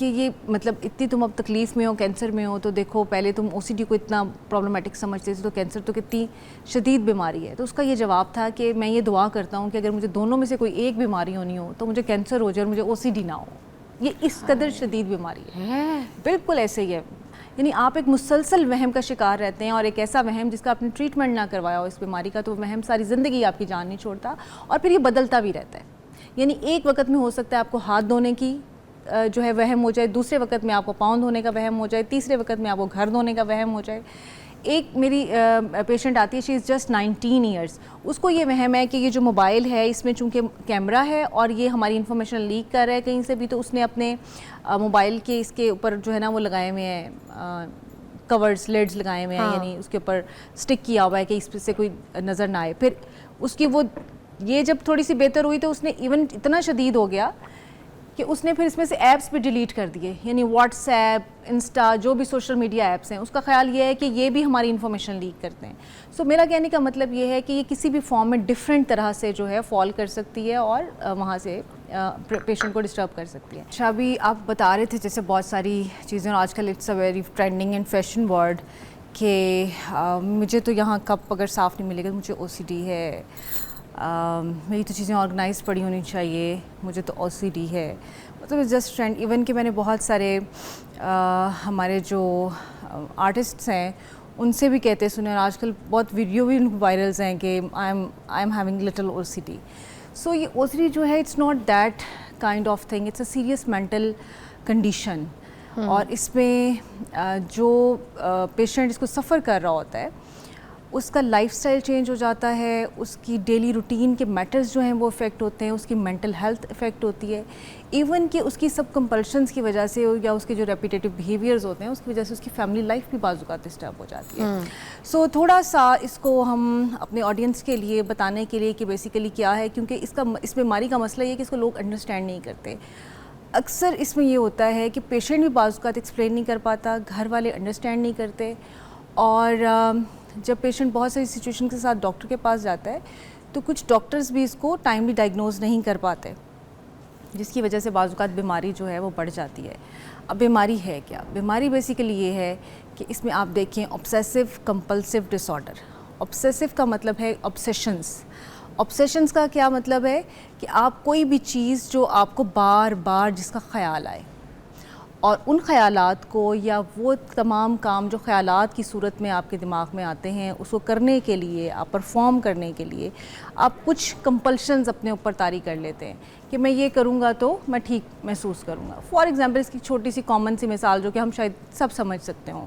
کہ یہ مطلب اتنی تم اب تکلیف میں ہو، کینسر میں ہو، تو دیکھو پہلے تم او سی ڈی کو اتنا پرابلمٹک سمجھتے تھے، تو کینسر تو کتنی شدید بیماری ہے. تو اس کا یہ جواب تھا کہ میں یہ دعا کرتا ہوں کہ اگر مجھے دونوں میں سے کوئی ایک بیماری ہونی ہو تو مجھے کینسر ہو جائے اور مجھے او سی ڈی نہ ہو. یہ اس قدر شدید بیماری ہے. بالکل ایسے ہی ہے. یعنی آپ ایک مسلسل وہم کا شکار رہتے ہیں، اور ایک ایسا وہم جس کا آپ نے ٹریٹمنٹ نہ کروایا ہو اس بیماری کا، تو وہ وہم ساری زندگی آپ کی جان نہیں چھوڑتا، اور پھر یہ بدلتا بھی رہتا ہے. یعنی ایک وقت میں ہو سکتا ہے آپ کو ہاتھ دھونے کی جو ہے وہم ہو جائے، دوسرے وقت میں آپ کو پاؤں دھونے کا وہم ہو جائے، تیسرے وقت میں آپ کو گھر دھونے کا وہم ہو جائے. ایک میری پیشنٹ آتی ہے، شی از جسٹ 19 ایئرس. اس کو یہ وہم ہے کہ یہ جو موبائل ہے اس میں چونکہ کیمرہ ہے اور یہ ہماری انفارمیشن لیک کر رہا ہے کہیں سے بھی، تو اس نے اپنے موبائل کے اس کے اوپر جو ہے نا وہ لگائے ہوئے ہیں کورز، لیڈز لگائے ہوئے ہیں، یعنی اس کے اوپر اسٹک کیا ہوا ہے کہ اس سے کوئی نظر نہ آئے. پھر اس کی وہ یہ جب تھوڑی سی بہتر ہوئی تو اس نے ایون اتنا شدید ہو گیا کہ اس نے پھر اس میں سے ایپس بھی ڈیلیٹ کر دیے، یعنی واٹس ایپ، انسٹا، جو بھی سوشل میڈیا ایپس ہیں. اس کا خیال یہ ہے کہ یہ بھی ہماری انفارمیشن لیک کرتے ہیں. سو میرا کہنے کا مطلب یہ ہے کہ یہ کسی بھی فارم میں ڈفرینٹ طرح سے جو ہے فال کر سکتی ہے اور وہاں سے پیشنٹ کو ڈسٹرب کر سکتی ہے. اچھا، ابھی آپ بتا رہے تھے جیسے بہت ساری چیزیں، اور آج کل it's a very trending and fashion word کہ مجھے تو یہاں کپ اگر صاف نہیں ملے گا مجھے او سی ڈی ہے، میری تو چیزیں آرگنائز پڑی ہونی چاہیے، مجھے تو او سی ڈی ہے. مطلب جسٹ ٹرینڈ. ایون کہ میں نے بہت سارے ہمارے جو آرٹسٹس ہیں ان سے بھی کہتے سنے، اور آج کل بہت ویڈیو بھی وائرلز ہیں کہ I am having little O C D. So یہ او سی ڈی جو ہے it's not that kind of thing, it's a serious mental condition. اور اس میں جو پیشنٹ اس کو سفر کر رہا ہوتا ہے اس کا لائف سٹائل چینج ہو جاتا ہے، اس کی ڈیلی روٹین کے میٹرز جو ہیں وہ افیکٹ ہوتے ہیں، اس کی مینٹل ہیلتھ افیکٹ ہوتی ہے. ایون کہ اس کی سب کمپلشنس کی وجہ سے یا اس کے جو ریپیٹیٹیو بیہیویئرز ہوتے ہیں اس کی وجہ سے اس کی فیملی لائف بھی بعض اوقات ڈسٹرب ہو جاتی ہے. سو تھوڑا سا اس کو ہم اپنے آڈینس کے لیے بتانے کے لیے کہ بیسیکلی کیا ہے، کیونکہ اس بیماری کا مسئلہ یہ ہے کہ اس کو لوگ انڈرسٹینڈ نہیں کرتے. اکثر اس میں یہ ہوتا ہے کہ پیشنٹ بھی بعض اوقات ایکسپلین نہیں کر پاتا، گھر والے انڈرسٹینڈ نہیں کرتے، اور جب پیشنٹ بہت ساری سچویشن کے ساتھ ڈاکٹر کے پاس جاتا ہے تو کچھ ڈاکٹرز بھی اس کو ٹائملی ڈائگنوز نہیں کر پاتے، جس کی وجہ سے بعض اوقات بیماری جو ہے وہ بڑھ جاتی ہے. اب بیماری ہے کیا؟ بیماری بیسیکلی یہ ہے کہ اس میں آپ دیکھیں obsessive compulsive disorder. obsessive کا مطلب ہے obsessions. obsessions کا کیا مطلب ہے کہ آپ کوئی بھی چیز جو آپ کو بار بار جس کا خیال آئے، اور ان خیالات کو یا وہ تمام کام جو خیالات کی صورت میں آپ کے دماغ میں آتے ہیں اس کو کرنے کے لیے، آپ پرفارم کرنے کے لیے آپ کچھ کمپلشنز اپنے اوپر طاری کر لیتے ہیں کہ میں یہ کروں گا تو میں ٹھیک محسوس کروں گا. فار ایگزامپل اس کی چھوٹی سی کامن سی مثال جو کہ ہم شاید سب سمجھ سکتے ہوں.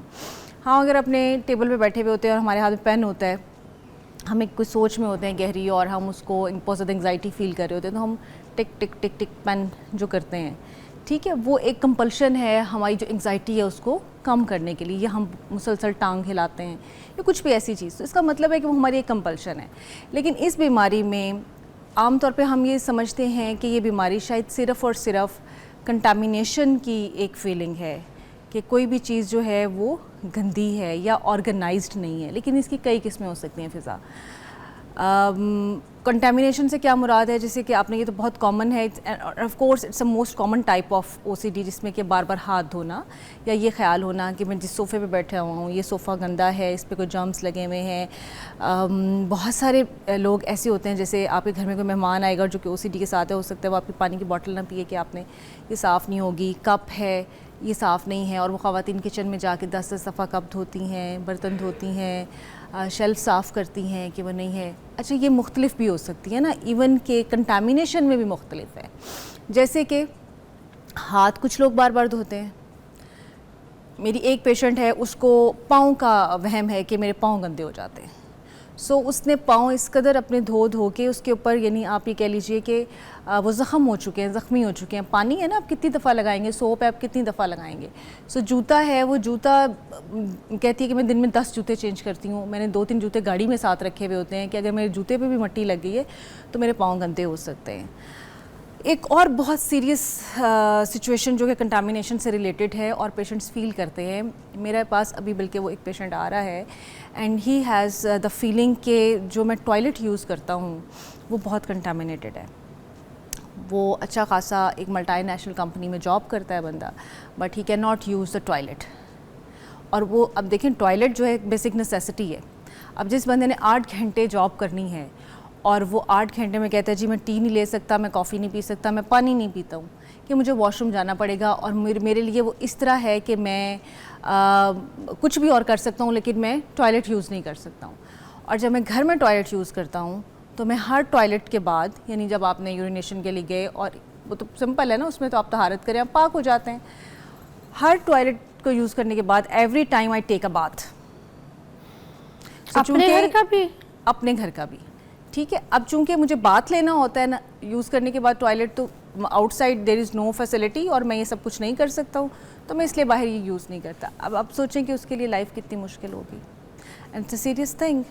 ہاں، اگر اپنے ٹیبل پہ بیٹھے ہوئے ہوتے ہیں اور ہمارے ہاتھ میں پین ہوتا ہے، ہم ایک کوئی سوچ میں ہوتے ہیں گہری، اور ہم اس کو بہت زیادہ انگزائٹی فیل کر رہے ہوتے ہیں، تو ہم ٹک ٹک ٹک ٹک پین جو کرتے ہیں، ٹھیک ہے، وہ ایک کمپلشن ہے ہماری جو انگزائٹی ہے اس کو کم کرنے کے لیے، یا ہم مسلسل ٹانگ ہلاتے ہیں یا کچھ بھی ایسی چیز. تو اس کا مطلب ہے کہ وہ ہماری ایک کمپلشن ہے. لیکن اس بیماری میں عام طور پہ ہم یہ سمجھتے ہیں کہ یہ بیماری شاید صرف اور صرف کنٹامینیشن کی ایک فیلنگ ہے کہ کوئی بھی چیز جو ہے وہ گندی ہے یا آرگنائزڈ نہیں ہے. لیکن اس کی کئی قسمیں ہو سکتی ہیں. فضا، کنٹامینیشن سے کیا مراد ہے؟ جیسے کہ آپ نے، یہ تو بہت کامن ہے، of course it's a most common type of O C D, جس میں کہ بار بار ہاتھ دھونا یا یہ خیال ہونا کہ میں جس صوفے پہ بیٹھا ہوا ہوں یہ صوفہ گندا ہے، اس پہ کوئی جرمس لگے ہوئے ہیں. بہت سارے لوگ ایسے ہوتے ہیں، جیسے آپ کے گھر میں کوئی مہمان آئے گا جو کہ او سی ڈی کے ساتھ ہے، ہو سکتا ہے وہ آپ کی پانی کی بوٹل نہ پیے کہ آپ نے یہ صاف نہیں ہوگی، کپ ہے یہ صاف نہیں ہے، اور وہ خواتین کچن میں جا کے 10 دفعہ کپ دھوتی ہیں، برتن دھوتی ہیں، شیلف صاف کرتی ہیں کہ وہ نہیں ہے. اچھا، یہ مختلف بھی ہو سکتی ہے نا، ایون کہ کنٹامینیشن میں بھی مختلف ہے. جیسے کہ ہاتھ کچھ لوگ بار بار دھوتے ہیں. میری ایک پیشنٹ ہے، اس کو پاؤں کا وہم ہے کہ میرے پاؤں گندے ہو جاتے ہیں. سو اس نے پاؤں اس قدر اپنے دھو کے اس کے اوپر، یعنی آپ یہ کہہ لیجئے کہ وہ زخم ہو چکے ہیں، زخمی ہو چکے ہیں. پانی ہے نا، آپ کتنی دفعہ لگائیں گے، سوپ ہے آپ کتنی دفعہ لگائیں گے. سو جوتا ہے، وہ جوتا کہتی ہے کہ میں دن میں 10 جوتے چینج کرتی ہوں. میں نے 2-3 جوتے گاڑی میں ساتھ رکھے ہوئے ہوتے ہیں کہ اگر میرے جوتے پہ بھی مٹی لگ گئی ہے تو میرے پاؤں گندے ہو سکتے ہیں. ایک اور بہت سیریس سچویشن جو کہ کنٹامینیشن سے ریلیٹڈ ہے اور پیشنٹس فیل کرتے ہیں، میرے پاس ابھی بلکہ وہ ایک پیشنٹ آ رہا ہے and he has the feeling کہ جو میں ٹوائلٹ یوز کرتا ہوں وہ بہت کنٹامینیٹڈ ہے. وہ اچھا خاصا ایک ملٹی نیشنل کمپنی میں جاب کرتا ہے بندہ, but he can not use the toilet. اور وہ اب دیکھیں ٹوائلٹ جو ہے ایک بیسک نیسیسٹی ہے. اب جس بندے نے 8 گھنٹے جاب کرنی ہے اور وہ 8 گھنٹے میں کہتا ہے جی میں ٹی نہیں لے سکتا, میں کافی نہیں پی سکتا, میں پانی نہیں پیتا ہوں, کہ مجھے واش روم جانا پڑے گا, اور میرے لیے وہ اس طرح ہے کہ میں کچھ بھی اور کر سکتا ہوں لیکن میں ٹوائلٹ یوز نہیں کر سکتا ہوں. اور جب میں گھر میں ٹوائلٹ یوز کرتا ہوں تو میں ہر ٹوائلٹ کے بعد, یعنی جب آپ نے یورینیشن کے لیے گئے, اور وہ تو سمپل ہے نا, اس میں تو آپ طہارت کریں آپ پاک ہو جاتے ہیں, ہر ٹوائلٹ کو یوز کرنے کے بعد every time I take a bath. اپنے گھر کا بھی؟ اپنے گھر کا بھی, ٹھیک ہے. اب چونکہ مجھے باتھ لینا ہوتا ہے نا یوز کرنے کے بعد ٹوائلٹ, تو outside there is no facility اور میں یہ سب کچھ نہیں کر سکتا ہوں, تو میں اس لیے باہر یہ یوز نہیں کرتا. اب آپ سوچیں کہ اس کے لیے لائف کتنی مشکل ہوگی, and it's a serious thing.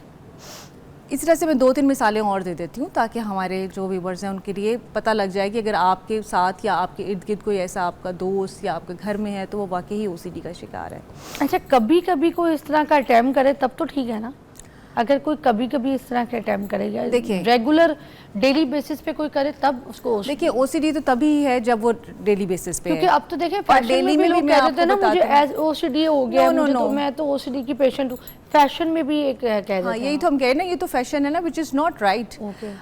اس طرح سے میں 2-3 مثالیں اور دے دیتی ہوں تاکہ ہمارے جو ویورز ہیں ان کے لیے پتہ لگ جائے کہ اگر آپ کے ساتھ یا آپ کے ارد گرد کوئی ایسا آپ کا دوست یا آپ کے گھر میں ہے تو وہ واقعی ہی OCD کا شکار ہے. اچھا, کبھی کبھی کوئی اس طرح کا اٹیمپٹ کرے تب تو ٹھیک ہے نا, اگر کوئی کبھی کبھی اس طرح کا اٹیمپٹ کرے گا, دیکھیں ریگولر ڈیلی بیسس پہ کوئی کرے تب اس کو دیکھیں OCD تو تبھی ہے جب وہ ڈیلی بیسس پہ ہے. کیونکہ اب تو دیکھیں فیشن میں بھی لوگ کہہ دیتے ہیں نا مجھے OCD ہو گیا, تو میں تو OCD کی پیشنٹ ہوں, فیشن میں بھی ایک کہہ دیتے ہیں. ہاں یہی تو ہم کہہ رہے ہیں, یہ تو فیشن ہے نا, وچ از ناٹ رائٹ.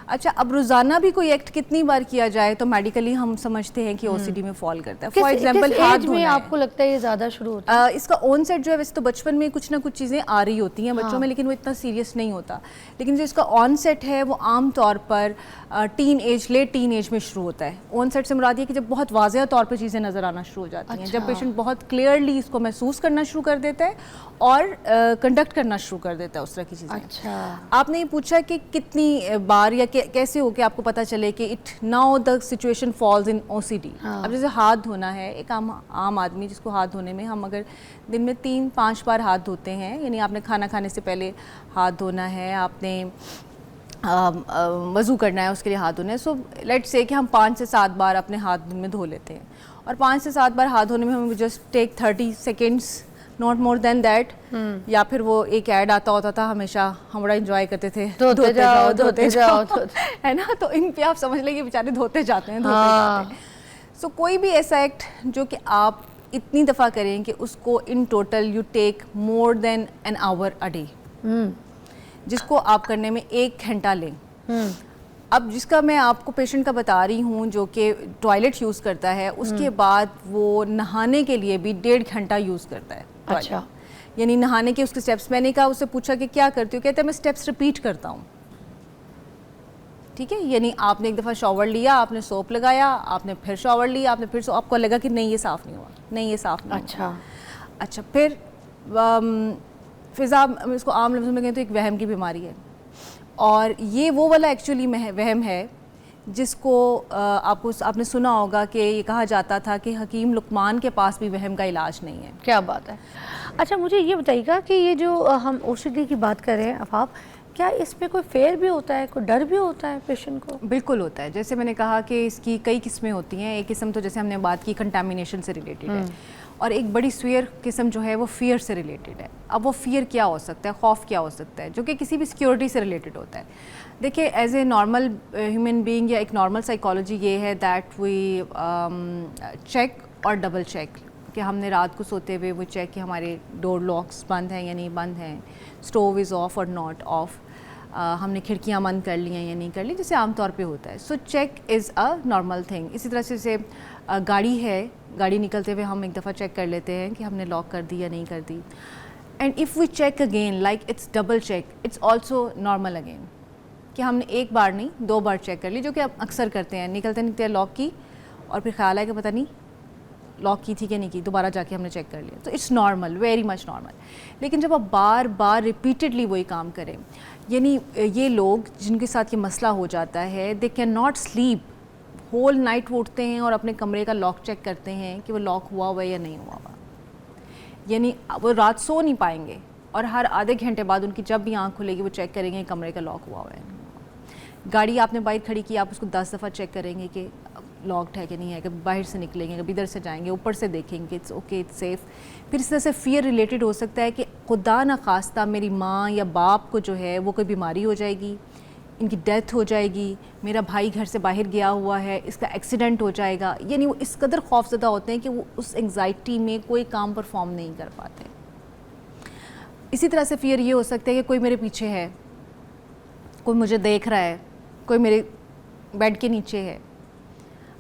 اچھا, اب روزانہ بھی کوئی ایکٹ کتنی بار کیا جائے تو میڈیکلی ہم سمجھتے ہیں کہ OCD میں فال کرتا ہے. فار ایگزامپل ہاتھ دھونا ہے, آپ کو لگتا ہے یہ زیادہ شروع ہوتا ہے؟ اس کا اون سیٹ جو ہے ویسے تو بچپن میں کچھ نہ کچھ چیزیں آ رہی ہوتی ہیں بچوں میں, لیکن وہ اتنا سیریس نہیں ہوتا. لیکن جو اس کا آن سیٹ ہے وہ عام طور پر لیٹ ٹین ایج میں شروع ہوتا ہے. آن سیٹ سے مراد یہ کہ جب بہت واضح طور پہ چیزیں نظر آنا شروع ہو جاتی ہیں, جب پیشنٹ بہت کلیئرلی اس کو محسوس کرنا شروع کر دیتا ہے اور کنڈکٹ کرنا شروع کر دیتا ہے اس طرح کی چیزیں. اچھا, آپ نے یہ پوچھا کہ کتنی بار یا کیسے ہو کہ آپ کو پتہ چلے کہ it now the situation falls in OCD. اب جیسے ہاتھ دھونا ہے, ایک عام آدمی جس کو ہاتھ دھونے میں ہم اگر دن میں 3-5 بار ہاتھ دھوتے ہیں, یعنی آپ نے کھانا کھانے سے پہلے ہاتھ دھونا ہے, آپ نے وضو کرنا ہے اس کے لیے ہاتھ دھونا ہے, سو لیٹ سے کہ ہم 5 سے 7 بار اپنے ہاتھ دن میں دھو لیتے ہیں, اور 5 سے 7 بار ہاتھ دھونے میں ہم just take 30 seconds, not more than that. یا پھر وہ ایک ایڈ آتا ہوتا تھا ہمیشہ, ہم بڑا انجوائے کرتے تھے, دھوتے جاؤ ہے نا, تو ان پہ آپ سمجھ لیں کہ بیچارے دھوتے جاتے ہیں. سو کوئی بھی ایسا ایکٹ جو کہ آپ اتنی دفعہ کریں کہ اس کو in total you take more than an hour a day, جس کو آپ کرنے میں 1 گھنٹہ لیں. اب جس کا میں آپ کو پیشنٹ کا بتا رہی ہوں جو کہ ٹوائلٹ یوز کرتا ہے, اس کے بعد وہ نہانے کے لیے بھی 1.5 گھنٹہ یوز کرتا ہے. اچھا, یعنی نہانے کے اس کے اسٹیپس, میں نے کہا اس سے پوچھا کہ کیا کرتی ہو, کہتے ہیں میں اسٹیپس ریپیٹ کرتا ہوں. ٹھیک ہے, یعنی آپ نے ایک دفعہ شاور لیا, آپ نے سوپ لگایا, آپ نے پھر شاور لیا, آپ نے پھر آپ کو لگا کہ نہیں یہ صاف نہیں ہوا, نہیں یہ صاف نہیں ہوا. اچھا, پھر فضا اس کو عام لفظوں میں کہیں تو ایک وہم کی بیماری ہے, اور یہ وہ والا ایکچولی وہم ہے جس کو آپ نے سنا ہوگا کہ یہ کہا جاتا تھا کہ حکیم لقمان کے پاس بھی وہم کا علاج نہیں ہے. کیا بات ہے. اچھا, مجھے یہ بتائیے گا کہ یہ جو ہم OCD کی بات کر رہے ہیں افاف, کیا اس میں کوئی فیئر بھی ہوتا ہے, کوئی ڈر بھی ہوتا ہے پیشنٹ کو؟ بالکل ہوتا ہے. جیسے میں نے کہا کہ اس کی کئی قسمیں ہوتی ہیں. ایک قسم تو جیسے ہم نے بات کی کنٹامینیشن سے ریلیٹڈ ہے, اور ایک بڑی سویئر قسم جو ہے وہ فیئر سے ریلیٹڈ ہے. اب وہ فیئر کیا ہو سکتا ہے, خوف کیا ہو سکتا ہے, جو کہ کسی بھی سیکیورٹی سے ریلیٹڈ ہوتا ہے. دیکھیں, as a normal human being یا ایک نارمل سائیکالوجی یہ ہے دیٹ وی چیک اور ڈبل چیک, کہ ہم نے رات کو سوتے ہوئے وہ چیک کہ ہمارے ڈور لاکس بند ہیں یا نہیں بند ہیں, اسٹوو از آف اور ناٹ آف, ہم نے کھڑکیاں بند کر لی ہیں یا نہیں کر لی, جیسے عام طور پہ ہوتا ہے. So check is a normal thing. اسی طرح سے جیسے گاڑی ہے, گاڑی نکلتے ہوئے ہم ایک دفعہ چیک کر لیتے ہیں کہ ہم نے لاک کر دی یا نہیں کر دی, and if we check again like it's double check, it's also normal again, کہ ہم نے 1 بار نہیں 2 بار چیک کر لی, جو کہ آپ اکثر کرتے ہیں, نکلتے لاک کی اور پھر خیال ہے کہ پتہ نہیں لاک کی تھی کہ نہیں کی, دوبارہ جا کے ہم نے چیک کر لیا. تو it's normal, very much normal. لیکن جب آپ بار بار ریپیٹڈلی وہی کام کریں, یعنی یہ لوگ جن کے ساتھ یہ مسئلہ ہو جاتا ہے, they can not sleep, whole night وہ اٹھتے ہیں اور اپنے کمرے کا لاک چیک کرتے ہیں کہ وہ لاک ہوا ہوا ہے یا نہیں ہوا ہوا, یعنی وہ رات سو نہیں پائیں گے, اور ہر آدھے گھنٹے بعد ان کی جب بھی آنکھ کھلے گی وہ چیک کریں گے کمرے کا لاک ہوا ہوا ہے. گاڑی آپ نے باہر کھڑی کی, آپ اس کو 10 دفعہ چیک کریں گے کہ لاکڈ ہے کہ نہیں ہے, کبھی باہر سے نکلیں گے, کبھی ادھر سے جائیں گے, اوپر سے دیکھیں گے اٹس اوکے اٹس سیف. پھر اس طرح سے فیئر ریلیٹڈ ہو سکتا ہے کہ خدا نخواستہ میری ماں یا باپ کو جو ہے وہ کوئی بیماری ہو جائے گی, ان کی ڈیتھ ہو جائے گی, میرا بھائی گھر سے باہر گیا ہوا ہے, اس کا ایکسیڈنٹ ہو جائے گا. یعنی وہ اس قدر خوفزدہ ہوتے ہیں کہ وہ اس انگزائٹی میں کوئی کام پرفارم نہیں کر پاتے. اسی طرح سے فیئر یہ ہو سکتا ہے کہ کوئی میرے پیچھے ہے, کوئی مجھے دیکھ رہا ہے, کوئی میرے بیڈ کے نیچے ہے.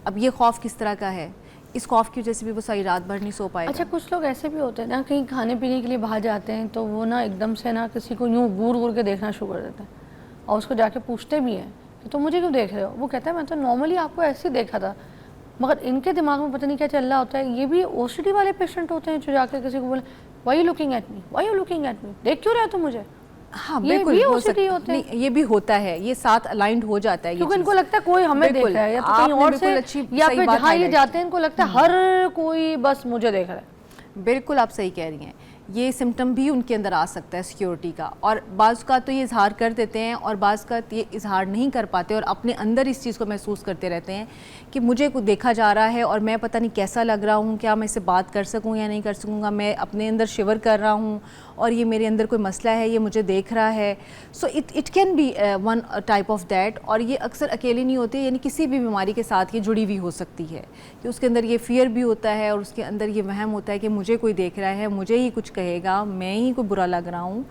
اب یہ خوف کس طرح کا ہے, اس خوف کی وجہ سے بھی وہ ساری رات بھر نہیں سو پائے گا. اچھا کچھ لوگ ایسے بھی ہوتے ہیں نا, کہیں کھانے پینے کے لیے باہر جاتے ہیں تو وہ نا ایک دم سے نا کسی کو یوں گور گور کے دیکھنا شروع کر دیتے ہیں, اور اس کو جا کے پوچھتے بھی ہیں کہ تم مجھے کیوں دیکھ رہے ہو. وہ کہتا ہے میں تو نارملی آپ کو ایسے ہی دیکھا تھا. مگر ان کے دماغ میں پتہ نہیں کیا چل رہا ہوتا ہے. یہ بھی او سی ڈی والے پیشنٹ ہوتے ہیں جو جا کے کسی کو بولے why you looking at me, why you looking at me, دیکھ کیوں رہے تم مجھے. ہاں بالکل ہو سکتا ہے, یہ بھی ہوتا ہے, یہ ساتھ الائنڈ ہو جاتا ہے, کیونکہ ان کو لگتا ہے کوئی ہمیں دیکھ رہا ہے, یا تو کہیں اور سے, یا پھر جہاں یہ جاتے ہیں ان کو لگتا ہے ہر کوئی بس مجھے دیکھ رہا ہے. بالکل آپ صحیح کہہ رہی ہیں. یہ سمٹم بھی ان کے اندر آ سکتا ہے سیکیورٹی کا, اور بعض کا تو یہ اظہار کر دیتے ہیں اور بعض کا یہ اظہار نہیں کر پاتے اور اپنے اندر اس چیز کو محسوس کرتے رہتے ہیں کہ مجھے کوئی دیکھا جا رہا ہے اور میں پتہ نہیں کیسا لگ رہا ہوں, کیا میں اس سے بات کر سکوں یا نہیں کر سکوں گا, میں اپنے اندر شیور کر رہا ہوں اور یہ میرے اندر کوئی مسئلہ ہے, یہ مجھے دیکھ رہا ہے. So it can be one type of that. اور یہ اکثر اکیلے نہیں ہوتے, یعنی کسی بھی بیماری کے ساتھ یہ جڑی ہوئی ہو سکتی ہے کہ اس کے اندر یہ فیئر بھی ہوتا ہے اور اس کے اندر یہ وہم ہوتا ہے کہ مجھے کوئی دیکھ رہا ہے, مجھے ہی کچھ کہے گا, میں ہی کوئی برا لگ رہا ہوں,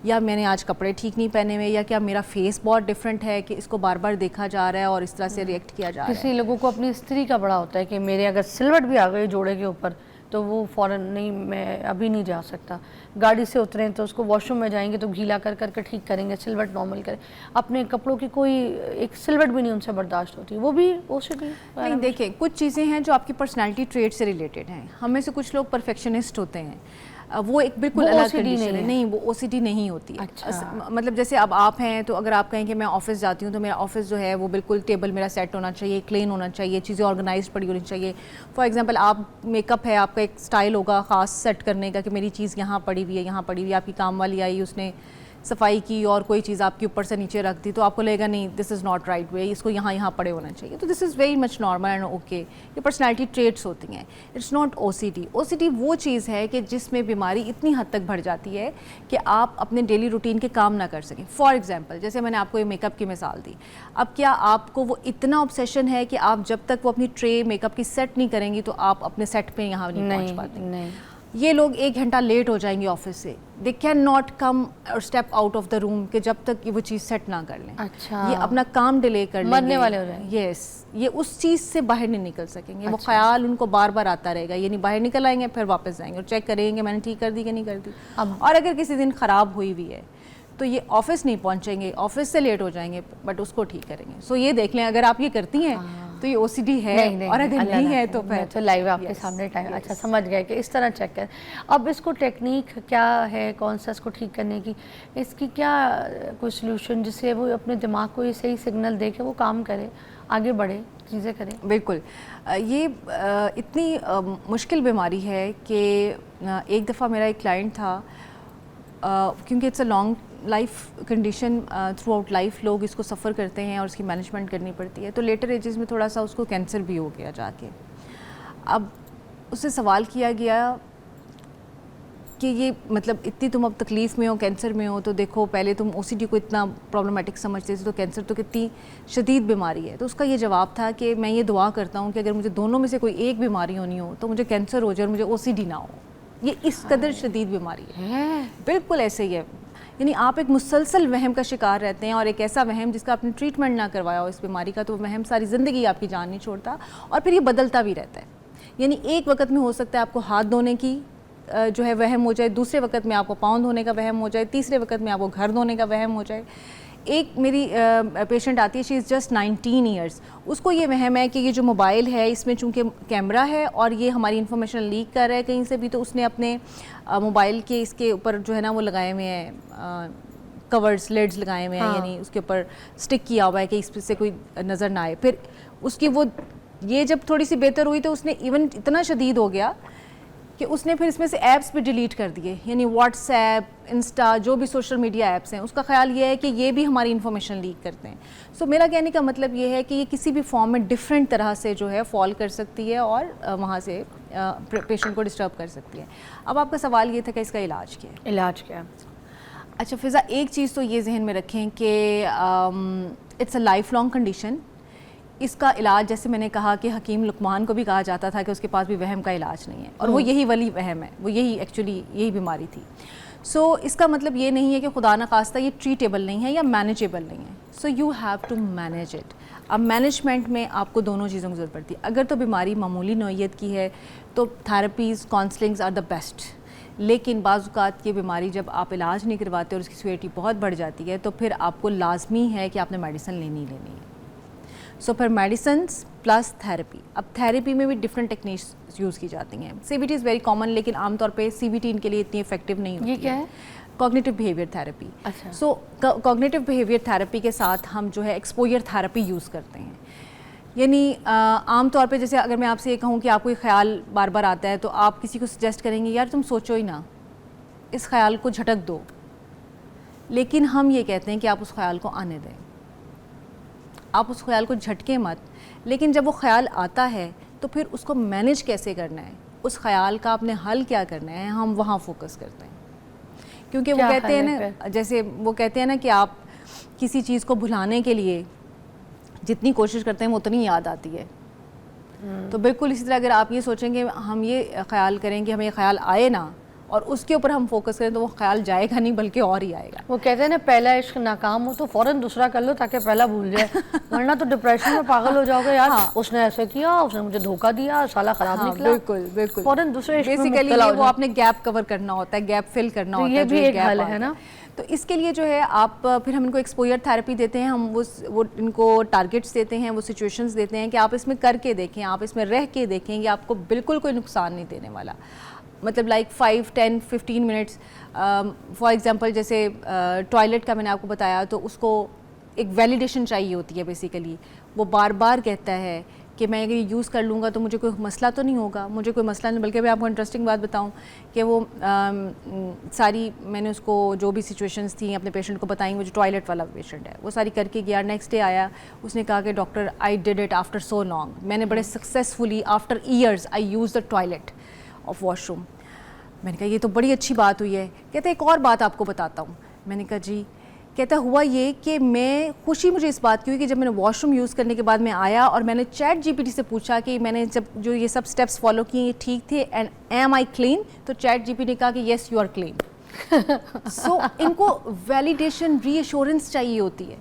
یا میں نے آج کپڑے ٹھیک نہیں پہنے ہوئے, یا کیا میرا فیس بہت ڈفرینٹ ہے کہ اس کو بار بار دیکھا جا رہا ہے اور اس طرح سے ریئیکٹ کیا جا رہا ہے. کسی لوگوں کو اپنی استری کا بڑا ہوتا ہے کہ میرے اگر سلوٹ بھی آ گئی جوڑے کے اوپر تو وہ فوراً نہیں, میں ابھی نہیں جا سکتا. گاڑی سے اتریں تو اس کو واش روم میں جائیں گے تو گھیلا کر کر کے ٹھیک کریں گے, سلوٹ نارمل کریں. اپنے کپڑوں کی کوئی ایک سلوٹ بھی نہیں ان سے برداشت ہوتی, وہ بھی او سی ڈی. نہیں دیکھیں, کچھ چیزیں ہیں جو آپ کی پرسنالٹی ٹریٹ سے ریلیٹڈ ہیں. ہم میں سے کچھ لوگ پرفیکشنسٹ ہوتے ہیں, وہ ایک بالکل الگ کنڈیشن ہے. نہیں, وہ او سی ڈی نہیں ہوتی ہے. مطلب جیسے اب آپ ہیں تو اگر آپ کہیں کہ میں آفس جاتی ہوں تو میرا آفس جو ہے وہ بالکل ٹیبل میرا سیٹ ہونا چاہیے, کلین ہونا چاہیے, چیزیں آرگنائزڈ پڑی ہونی چاہیے. فار ایگزامپل آپ میک اپ ہے, آپ کا ایک اسٹائل ہوگا خاص سیٹ کرنے کا کہ میری چیز یہاں پڑی ہوئی ہے, یہاں پڑی ہوئی ہے. آپ کی کام والی آئی, اس نے صفائی کی اور کوئی چیز آپ کے اوپر سے نیچے رکھ دی, تو آپ کو لگے گا نہیں دس از ناٹ رائٹ وے, اس کو یہاں پڑے ہونا چاہیے. تو this is very much normal and okay. یہ پرسنالٹی ٹریٹس ہوتی ہیں, it's not O C D. O C D وہ چیز ہے کہ جس میں بیماری اتنی حد تک بڑھ جاتی ہے کہ آپ اپنے ڈیلی روٹین کے کام نہ کر سکیں. فار ایگزامپل جیسے میں نے آپ کو یہ میک اپ کی مثال دی, اب کیا آپ کو وہ اتنا آبسیشن ہے کہ آپ جب تک وہ اپنی ٹرے میک اپ کی سیٹ نہیں کریں گی تو آپ اپنے سیٹ پہ یہاں نہیں پہنچ پاتے. نہیں, یہ لوگ 1 گھنٹہ لیٹ ہو جائیں گے آفس سے, دے کین ناٹ کم اور اسٹیپ آؤٹ آف دا روم کہ جب تک وہ چیز سیٹ نہ کر لیں. اچھا, یہ اپنا کام ڈیلے کر لیں گے, مرنے والے ہو جائیں گے. یس, یہ اس چیز سے باہر نہیں نکل سکیں گے. وہ خیال ان کو بار بار آتا رہے گا, یعنی باہر نکل آئیں گے پھر واپس جائیں گے اور چیک کریں گے میں نے ٹھیک کر دی کہ نہیں کر دی. اور اگر کسی دن خراب ہوئی ہوئی ہے تو یہ آفس نہیں پہنچیں گے, آفس سے لیٹ ہو جائیں گے بٹ اس کو ٹھیک کریں گے. سو یہ دیکھ لیں اگر آپ یہ کرتی ہیں تو یہ او سی ڈی ہے, اور اگر نہیں ہے تو پھر تو لائیو آپ کے سامنے ٹائم. اچھا سمجھ گئے کہ اس طرح چیک کریں. اب اس کو ٹیکنیک کیا ہے, کون سا اس کو ٹھیک کرنے کی, اس کی کیا کوئی سلوشن جس سے وہ اپنے دماغ کو یہ صحیح سگنل دے کے وہ کام کرے, آگے بڑھے, چیزیں کریں. بالکل, یہ اتنی مشکل بیماری ہے کہ ایک دفعہ میرا ایک کلائنٹ تھا, کیونکہ it's a long life condition, throughout life لوگ اس کو سفر کرتے ہیں اور اس کی مینجمنٹ کرنی پڑتی ہے, تو لیٹر ایجز میں تھوڑا سا اس کو کینسر بھی ہو گیا جا کے. اب اس سے سوال کیا گیا کہ یہ مطلب اتنی تم اب تکلیف میں ہو, کینسر میں ہو, تو دیکھو پہلے تم او سی ڈی کو اتنا پرابلمٹک سمجھتے تھے, تو کینسر تو کتنی شدید بیماری ہے. تو اس کا یہ جواب تھا کہ میں یہ دعا کرتا ہوں کہ اگر مجھے دونوں میں سے کوئی ایک بیماری ہونی ہو تو مجھے کینسر ہو جائے اور مجھے او سی ڈی نہ ہو. یہ اس قدر شدید بیماری ہے, بالکل ایسے ہی ہے. یعنی آپ ایک مسلسل وہم کا شکار رہتے ہیں, اور ایک ایسا وہم جس کا آپ نے ٹریٹمنٹ نہ کروایا ہو اس بیماری کا, تو وہ وہم ساری زندگی آپ کی جان نہیں چھوڑتا, اور پھر یہ بدلتا بھی رہتا ہے. یعنی ایک وقت میں ہو سکتا ہے آپ کو ہاتھ دھونے کی جو ہے وہم ہو جائے, دوسرے وقت میں آپ کو پاؤں دھونے کا وہم ہو جائے, تیسرے وقت میں آپ کو گھر دھونے کا وہم ہو جائے. ایک میری پیشنٹ آتی ہے, شی از جسٹ 19 ایئرس, اس کو یہ وہم ہے کہ یہ جو موبائل ہے اس میں چونکہ کیمرہ ہے اور یہ ہماری انفارمیشن لیک کر رہا ہے کہیں سے بھی, تو اس نے اپنے موبائل کے اس کے اوپر جو ہے نا وہ لگائے ہوئے ہیں کورز, لیڈز لگائے ہوئے ہیں, یعنی اس کے اوپر اسٹک کیا ہوا ہے کہ اس سے کوئی نظر نہ آئے. پھر اس کی وہ یہ جب تھوڑی سی بہتر ہوئی تو اس نے ایون اتنا شدید ہو گیا کہ اس نے پھر اس میں سے ایپس بھی ڈیلیٹ کر دیے, یعنی واٹس ایپ, انسٹا, جو بھی سوشل میڈیا ایپس ہیں. اس کا خیال یہ ہے کہ یہ بھی ہماری انفارمیشن لیک کرتے ہیں. سو میرا کہنے کا مطلب یہ ہے کہ یہ کسی بھی فارم میں ڈفرینٹ طرح سے جو ہے فال کر سکتی ہے اور وہاں سے پیشنٹ کو ڈسٹرب کر سکتی ہے. اب آپ کا سوال یہ تھا کہ اس کا علاج کیا ہے. علاج کیا ہے؟ اچھا فضا, ایک چیز تو یہ ذہن میں رکھیں کہ it's a life long condition. اس کا علاج جیسے میں نے کہا کہ حکیم لقمان کو بھی کہا جاتا تھا کہ اس کے پاس بھی وہم کا علاج نہیں ہے, اور وہ یہی والی وہم ہے, وہ یہی ایکچولی یہی بیماری تھی. سو اس کا مطلب یہ نہیں ہے کہ خدا نخواستہ یہ ٹریٹیبل نہیں ہے یا مینیجیبل نہیں ہے. So you have to manage it. اب مینجمنٹ میں آپ کو دونوں چیزوں کی ضرورت پڑتی ہے. اگر تو بیماری معمولی نوعیت کی ہے تو تھراپیز کاؤنسلنگز آر دا بیسٹ, لیکن بعض اوقات یہ بیماری جب آپ علاج نہیں کرواتے اور اس کی سیوریٹی بہت بڑھ جاتی ہے تو پھر آپ کو لازمی ہے کہ آپ نے میڈیسن لینی ہے. سو پھر میڈیسنس پلس تھیراپی. اب تھیراپی میں بھی ڈفرینٹ ٹیکنیکس یوز کی جاتی ہیں. C B T is very common, لیکن عام طور پہ سی بی ٹی ان کے لیے اتنی افیکٹو نہیں ہوتی. یہ کیا ہے؟ Cognitive behaviour therapy. اچھا. سو کوگنیٹو بیہیویئر تھیراپی کے ساتھ ہم جو ہے ایکسپوجر تھیراپی یوز کرتے ہیں. یعنی عام طور پہ جیسے اگر میں آپ سے یہ کہوں کہ آپ کو ایک خیال بار بار آتا ہے تو آپ کسی کو سجیسٹ کریں گے یار تم سوچو ہی نا, اس خیال کو جھٹک دو. لیکن ہم یہ کہتے ہیں کہ آپ اس خیال کو آنے دیں, آپ اس خیال کو جھٹکے مت. لیکن جب وہ خیال آتا ہے تو پھر اس کو مینیج کیسے کرنا ہے, اس خیال کا آپ نے حل کیا کرنا ہے, ہم وہاں فوکس کرتے ہیں. کیونکہ وہ کہتے ہیں نا, جیسے وہ کہتے ہیں نا کہ آپ کسی چیز کو بھلانے کے لیے جتنی کوشش کرتے ہیں وہ اتنی یاد آتی ہے. تو بالکل اسی طرح اگر آپ یہ سوچیں گے ہم یہ خیال کریں کہ ہمیں یہ خیال آئے نا اور اس کے اوپر ہم فوکس کریں تو وہ خیال جائے گا نہیں بلکہ اور ہی آئے گا. وہ کہتے ہیں نا پہلا عشق ناکام ہو تو فوراً دوسرا کر لو تاکہ پہلا بھول جائے, ورنہ تو ڈپریشن میں پاگل ہو جاؤ گے یار, اس نے ایسے کیا, اس نے مجھے دھوکہ دیا, سالا خراب نکلا. بالکل بالکل, فوراً دوسرے عشق میں بیسیکلی مبتلا ہو وہ آپ نے گیپ کور کرنا ہوتا ہے, گیپ فل کرنا ہوتا ہے. یہ بھی ایک حل ہے نا. تو اس کے لیے جو ہے آپ پھر ہم ان کو ایکسپوجر تھیراپی دیتے ہیں, ہم وہ ان کو ٹارگیٹس دیتے ہیں, وہ سچویشنز دیتے ہیں کہ آپ اس میں کر کے دیکھیں, آپ اس میں رہ کے دیکھیں, یہ آپ کو بالکل کوئی نقصان نہیں دینے والا. مطلب لائک 5, 10, 15 منٹس. فار ایگزامپل جیسے ٹوائلٹ کا میں نے آپ کو بتایا تو اس کو ایک ویلیڈیشن چاہیے ہوتی ہے. بیسیکلی وہ بار بار کہتا ہے کہ میں اگر یہ یوز کر لوں گا تو مجھے کوئی مسئلہ تو نہیں ہوگا, مجھے کوئی مسئلہ نہیں. بلکہ میں آپ کو انٹرسٹنگ بات بتاؤں کہ وہ ساری میں نے اس کو جو بھی سچویشنز تھیں اپنے پیشنٹ کو بتائیں. وہ جو ٹوائلٹ والا پیشنٹ ہے وہ ساری کر کے گیا, نیکسٹ ڈے آیا, اس نے کہا کہ doctor I did it after so long, میں نے بڑے successfully after years I use the toilet of wash room. میں نے کہا یہ تو بڑی اچھی بات ہوئی ہے. کہتے ایک اور بات آپ کو بتاتا ہوں. میں نے کہا جی. کہتا ہوا یہ کہ میں خوشی مجھے اس بات کی ہوئی کہ جب میں نے واش روم یوز کرنے کے بعد میں آیا اور میں نے چیٹ جی پی ٹی سے پوچھا کہ میں نے جب جو یہ سب سٹیپس فالو کیے یہ ٹھیک تھے اینڈ ایم آئی کلین, تو چیٹ جی پی نے کہا کہ یس یو آر کلین. سو ان کو ویلیڈیشن ری ایشورنس چاہیے ہوتی ہے.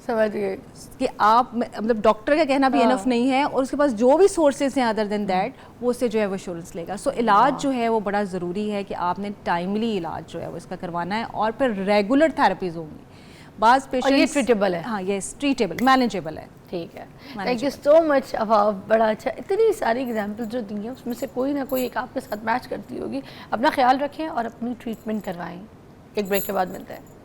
سمجھ گئے کہ آپ مطلب ڈاکٹر کا کہنا بھی انف نہیں ہے, اور اس کے پاس جو بھی سورسز ہیں ادر دین دیٹ وہ اس سے جو ہے وہ ایشورنس لے گا. سو علاج جو ہے وہ بڑا ضروری ہے کہ آپ نے ٹائملی علاج جو ہے وہ اس کا کروانا ہے, اور پھر ریگولر تھراپیز ہوں گی. بعض پیشنٹ یہ ٹریٹیبل ہے. ہاں یس ٹریٹیبل, مینیجیبل ہے. ٹھیک ہے, تھینک یو سو مچ. بڑا اچھا, اتنی ساری ایگزامپل جو دی ہیں اس میں سے کوئی نہ کوئی ایک آپ کے ساتھ میچ کرتی ہوگی. اپنا خیال رکھیں اور اپنی ٹریٹمنٹ کروائیں. ایک بریک کے بعد ملتے ہیں.